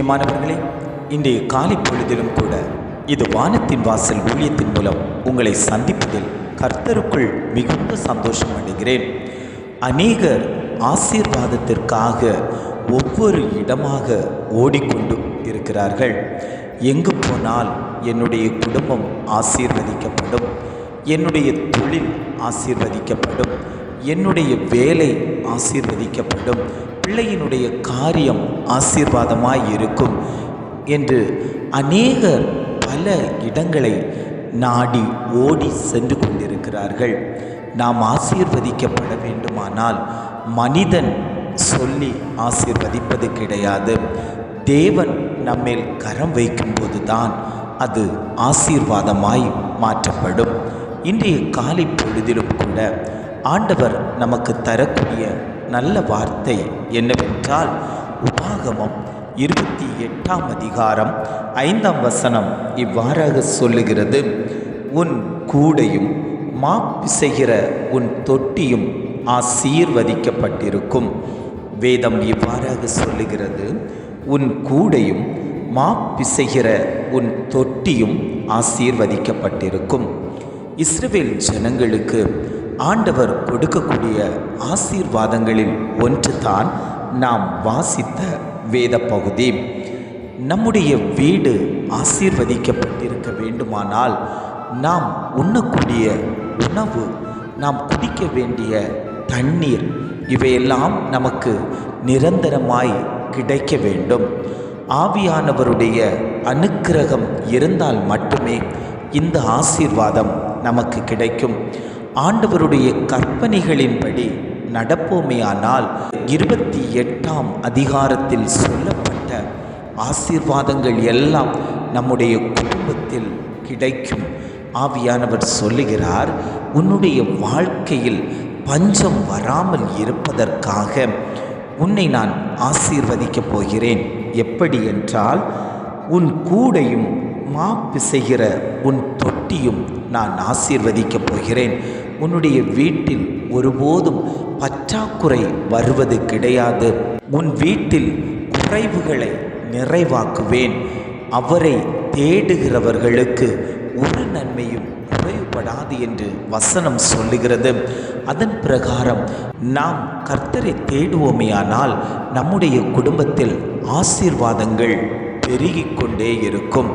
பிரியமானவர்களே, இன்றைய காலை பொழுதிலும் கூட இது வானத்தின் வாசல் ஊழியத்தின் மூலம் உங்களை சந்திப்பதில் கர்த்தருக்குள் மிகுந்த சந்தோஷம் அடைகிறேன். அநேகர் ஆசீர்வாதத்திற்காக ஒவ்வொரு இடமாக ஓடிக்கொண்டு இருக்கிறார்கள். எங்கு போனால் என்னுடைய குடும்பம் ஆசீர்வதிக்கப்படும், என்னுடைய தொழில் ஆசீர்வதிக்கப்படும், என்னுடைய வேலை ஆசீர்வதிக்கப்படும், பிள்ளையினுடைய காரியம் ஆசீர்வாதமாய் இருக்கும் என்று அநேகர் பல இடங்களை நாடி ஓடி சென்று கொண்டிருக்கிறார்கள். நாம் ஆசீர்வதிக்கப்பட வேண்டுமானால் மனிதன் சொல்லி ஆசீர்வதிப்பது கிடையாது. தேவன் நம்மேல் கரம் வைக்கும்போது தான் அது ஆசீர்வாதமாய் மாற்றப்படும். இன்றைய காலை பொழுதிலும் கூட ஆண்டவர் நமக்கு தரக்கூடிய நல்ல வார்த்தை என்னவென்றால், உபாகமம் 28ஆம் அதிகாரம் 5ஆம் வசனம் இவ்வாறாக சொல்லுகிறது: உன் கூடையும் மா பிசைகிற உன் தொட்டியும் ஆசீர்வதிக்கப்பட்டிருக்கும். வேதம் இவ்வாறாக சொல்லுகிறது: உன் கூடையும் மா பிசைகிற உன் தொட்டியும் ஆசீர்வதிக்கப்பட்டிருக்கும். இஸ்ரவேல் ஜனங்களுக்கு ஆண்டவர் கொடுக்கக்கூடிய ஆசீர்வாதங்களில் ஒன்று தான் நாம் வாசித்த வேத பகுதி. நம்முடைய வீடு ஆசீர்வதிக்கப்பட்டிருக்க வேண்டுமானால் நாம் உண்ணக்கூடிய உணவு, நாம் குடிக்க வேண்டிய தண்ணீர், இவையெல்லாம் நமக்கு நிரந்தரமாய் கிடைக்க வேண்டும். ஆவியானவருடைய அனுக்கிரகம் இருந்தால் மட்டுமே இந்த ஆசீர்வாதம் நமக்கு கிடைக்கும். ஆண்டவருடைய கற்பனைகளின்படி நடப்போமேயானால் 28ஆம் அதிகாரத்தில் சொல்லப்பட்ட ஆசீர்வாதங்கள் எல்லாம் நம்முடைய குடும்பத்தில் கிடைக்கும். ஆவியானவர் சொல்லுகிறார், உன்னுடைய வாழ்க்கையில் பஞ்சம் வராமல் இருப்பதற்காக உன்னை நான் ஆசீர்வதிக்கப் போகிறேன். எப்படி என்றால், உன் கூடையும் மா பிசைகிற உன் தொட்டியும் நான் ஆசீர்வதிக்கப் போகிறேன். உன்னுடைய வீட்டில் ஒருபோதும் பற்றாக்குறை வருவது கிடையாது. உன் வீட்டில் குறைவுகளை நிறைவாக்குவேன். அவரை தேடுகிறவர்களுக்கு ஒரு நன்மையும் குறைவுபடாது என்று வசனம் சொல்லுகிறது. அதன் பிரகாரம் நாம் கர்த்தரை தேடுவோமேயானால் நம்முடைய குடும்பத்தில் ஆசீர்வாதங்கள் பெருகிக் கொண்டே இருக்கும்.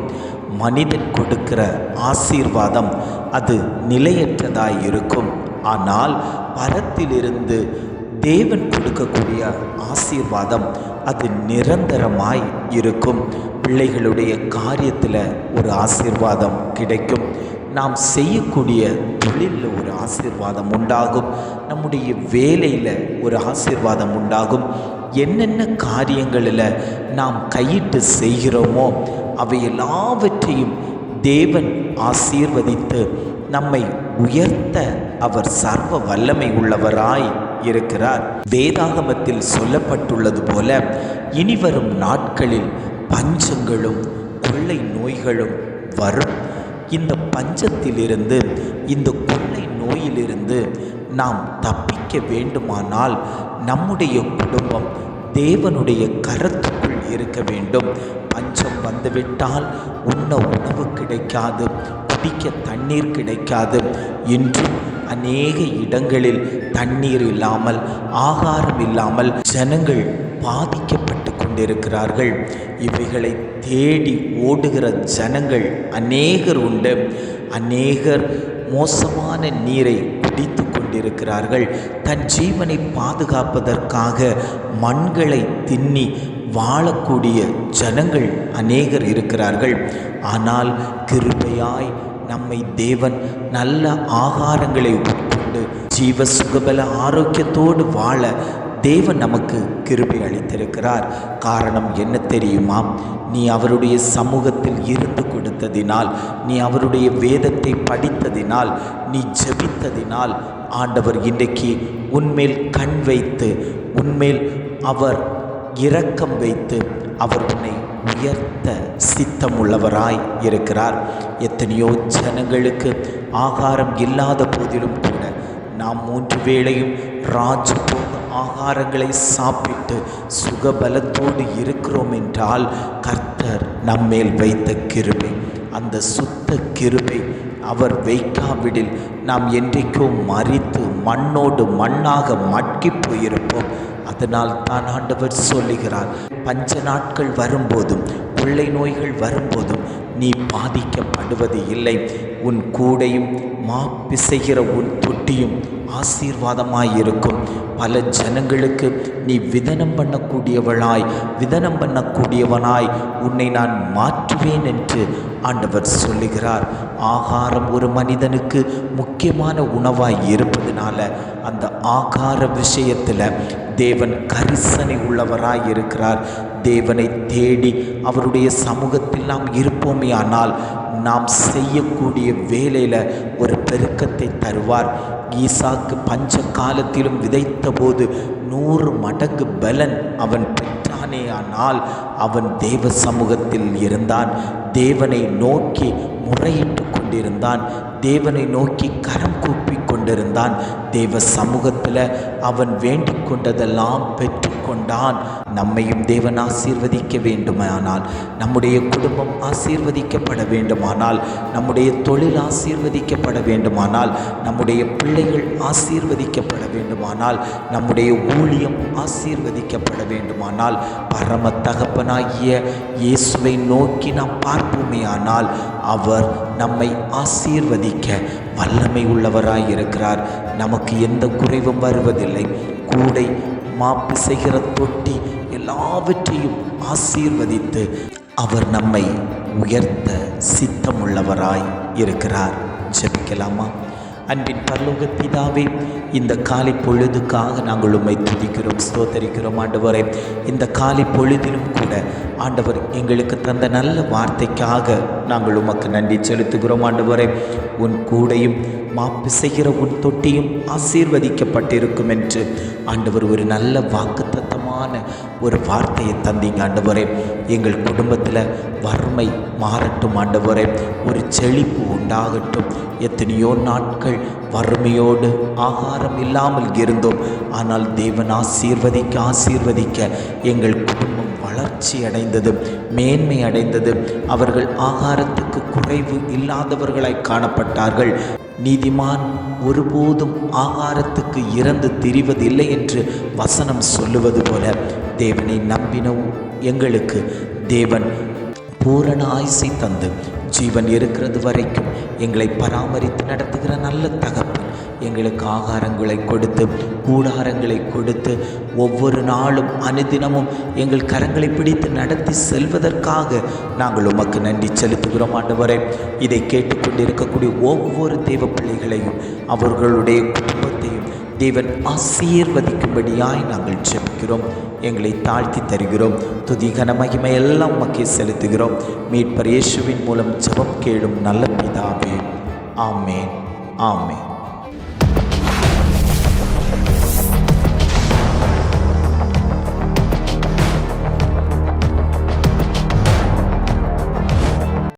மனிதன் கொடுக்கிற ஆசீர்வாதம் அது நிலையற்றதாய் இருக்கும். ஆனால் பரத்திலிருந்து தேவன் கொடுக்கக்கூடிய ஆசீர்வாதம் அது நிரந்தரமாய் இருக்கும். பிள்ளைகளுடைய காரியத்தில் ஒரு ஆசீர்வாதம் கிடைக்கும். நாம் செய்யக்கூடிய தொழிலில் ஒரு ஆசீர்வாதம் உண்டாகும். நம்முடைய வேலையில் ஒரு ஆசீர்வாதம் உண்டாகும். என்னென்ன காரியங்களில் நாம் கையிட்டு செய்கிறோமோ அவை எல்லாவற்றையும் தேவன் ஆசீர்வதித்து நம்மை உயர்த்த அவர் சர்வ வல்லமை உள்ளவராய் இருக்கிறார். வேதாகமத்தில் சொல்லப்பட்டுள்ளது போல இனிவரும் நாட்களில் பஞ்சங்களும் கொள்ளை நோய்களும் வரும். இந்த பஞ்சத்திலிருந்து, இந்த கொள்ளை நோயிலிருந்து நாம் தப்பிக்க வேண்டுமானால் நம்முடைய குடும்பம் தேவனுடைய கரத்துக்குள் இருக்க வேண்டும். பஞ்சம் வந்துவிட்டால் உண்ண உணவு கிடைக்காது, குடிக்க தண்ணீர் கிடைக்காது. இன்றும் அநேக இடங்களில் தண்ணீர் இல்லாமல், ஆகாரம் இல்லாமல் ஜனங்கள் பாதிக்கப்பட்டு கொண்டிருக்கிறார்கள். இவைகளை தேடி ஓடுகிற ஜனங்கள் அநேகர் உண்டு. அநேகர் மோசமான நீரை குடித்து கொண்டிருக்கிறார்கள். தன் ஜீவனை பாதுகாப்பதற்காக மண்களை தின்னி வாழக்கூடிய ஜனங்கள் அநேகர் இருக்கிறார்கள். ஆனால் கிருபையாய் நம்மை தேவன் நல்ல ஆகாரங்களை உட்கொண்டு ஜீவ சுகபல ஆரோக்கியத்தோடு வாழ தேவன் நமக்கு கிருபை அளித்திருக்கிறார். காரணம் என்ன தெரியுமா? நீ அவருடைய சமூகத்தில் இருந்து கொடுத்ததினால், நீ அவருடைய வேதத்தை படித்ததினால், நீ ஜெபித்ததினால் ஆண்டவர் இன்றைக்கு உன்மேல் கண் வைத்து, உன்மேல் அவர் இரக்கம் வைத்து அவர் உன்னை உயர்த்த சித்தமுள்ளவராய் இருக்கிறார். எத்தனையோ ஜனங்களுக்கு ஆகாரம் இல்லாத போதிலும் கூட நாம் 3 வேளையும் ராஜபோகம் ஆகாரங்களை சாப்பிட்டு சுகபலத்தோடு இருக்கிறோம் என்றால் கர்த்தர் நம்மேல் வைத்த கிருபை, அந்த சுத்த கிருபை அவர் வைக்காவிடில் நாம் என்றைக்கோ மரித்து மண்ணோடு மண்ணாக மட்கி போயிருப்போம். அதனால் தான் ஆண்டவர் சொல்லுகிறார், பஞ்ச நாட்கள் வரும்போதும் கொள்ளை நோய்கள் வரும்போதும் நீ பாதிக்கப்படுவது இல்லை. உன் கூடையும் மா பிசைகிற உன் தொட்டியும் ஆசீர்வாதமாயிருக்கும். பல ஜனங்களுக்கு நீ விதனம் பண்ணக்கூடியவனாய் உன்னை நான் மாற்றுவேன் என்று ஆண்டவர் சொல்லுகிறார். ஆகாரம் ஒரு மனிதனுக்கு முக்கியமான உணவாய் இருப்பதனால அந்த ஆகார விஷயத்தில் தேவன் கரிசனை உள்ளவராய் இருக்கிறார். தேவனை தேடி அவருடைய சமூகத்தில் நாம் இருப்போமே ஆனால் நாம் செய்யக்கூடிய வேலையில் ஒரு பெருக்கத்தை தருவார். ஈசாக்கு பஞ்ச காலத்திலும் விதைத்த போது 100 மடங்கு பலன் அவன் பெற்றானே, ஆனால் அவன் தேவ சமூகத்தில் இருந்தான். தேவனை நோக்கி முறையிட்டு கொண்டிருந்தான். தேவனை நோக்கி கரம் கூப்பி கொண்டிருந்தான். தேவ சமூகத்தில் அவன் வேண்டிக் கொண்டதெல்லாம் பெற்றுக்கொண்டான். நம்மையும் தேவன் ஆசீர்வதிக்க வேண்டுமானால், நம்முடைய குடும்பம் ஆசீர்வதிக்கப்பட வேண்டுமானால், நம்முடைய தொழில் ஆசீர்வதிக்கப்பட வேண்டுமானால், நம்முடைய பிள்ளைகள் ஆசீர்வதிக்கப்பட வேண்டுமானால், நம்முடைய ஊழியம் ஆசீர்வதிக்கப்பட வேண்டுமானால், பரம தகப்பனாகிய இயேசுவை நோக்கி நாம் பார்ப்போமே ஆனால் அவர் நம்மை ஆசீர்வதிக்க வல்லமை உள்ளவராய் இருக்கிறார். நமக்கு எந்த குறைவும் வருவதில்லை. கூடை, மாப்பு செய்கிற தொட்டி எல்லாவற்றையும் ஆசீர்வதித்து அவர் நம்மை உயர்த்த சித்தமுள்ளவராய் இருக்கிறார். ஜெபிக்கலாமா? அன்பின் பரலோக பிதாவே, இந்த காலை பொழுதுக்காக நாங்கள் உம்மை துதிக்கிறோம், ஸ்தோத்தரிக்கிறோம். ஆண்டவரே, இந்த காலை பொழுதிலும் கூட ஆண்டவர் எங்களுக்கு தந்த நல்ல வார்த்தைக்காக நாங்கள் உமக்கு நன்றி செலுத்துகிறோம். ஆண்டவரே, உன் கூடையும் மாப்பு செய்கிற உன் தொட்டியும் ஆசீர்வதிக்கப்பட்டிருக்கும் என்று ஆண்டவர் ஒரு நல்ல வாக்குத்தத்தமான ஒரு வார்த்தையை தந்தீங்க. ஆண்டவரே, எங்கள் குடும்பத்தில் வறுமை மாறட்டும். ஆண்டவரே, ஒரு செழிப்பு உண்டாகட்டும். எத்தனையோ நாட்கள் வறுமையோடு ஆகாரம் இல்லாமல் இருந்தோம். ஆனால் தேவன் ஆசீர்வதிக்க எங்கள் குடும்பம் வளர்ச்சி அடைந்தது, மேன்மை அடைந்தது. அவர்கள் ஆகாரத்துக்கு குறைவு இல்லாதவர்களாய் காணப்பட்டார்கள். நீதிமான் ஒருபோதும் ஆகாரத்துக்கு இறந்து திரிவதில்லை என்று வசனம் சொல்லுவது போல தேவனை நம்பின எங்களுக்கு தேவன் பூரண ஆயுசை தந்து ஜீவன் இருக்கிறது வரைக்கும் எங்களை பராமரித்து நடத்துகிற நல்ல தகப்பன் எங்களுக்கு ஆகாரங்களை கொடுத்து கூடாரங்களை கொடுத்து ஒவ்வொரு நாளும் அனுதினமும் எங்கள் கரங்களை பிடித்து நடத்தி செல்வதற்காக நாங்கள் உமக்கு நன்றி செலுத்துகிறோம். ஆண்டவரே, இதை கேட்டுக்கொண்டிருக்கக்கூடிய ஒவ்வொரு தேவ பிள்ளைகளையும் அவர்களுடைய குடும்பத்தையும் தேவன் ஆசீர்வதிக்கும்படியாய் நாங்கள் ஜெபிக்கிறோம். எங்களை தாழ்த்தி தருகிறோம். துதி கன மகிமை எல்லாம் உமக்கே செலுத்துகிறோம். மீட்பர் இயேசுவின் மூலம் ஜெபம் கேளும் நல்ல பிதாவே. ஆமேன், ஆமேன்.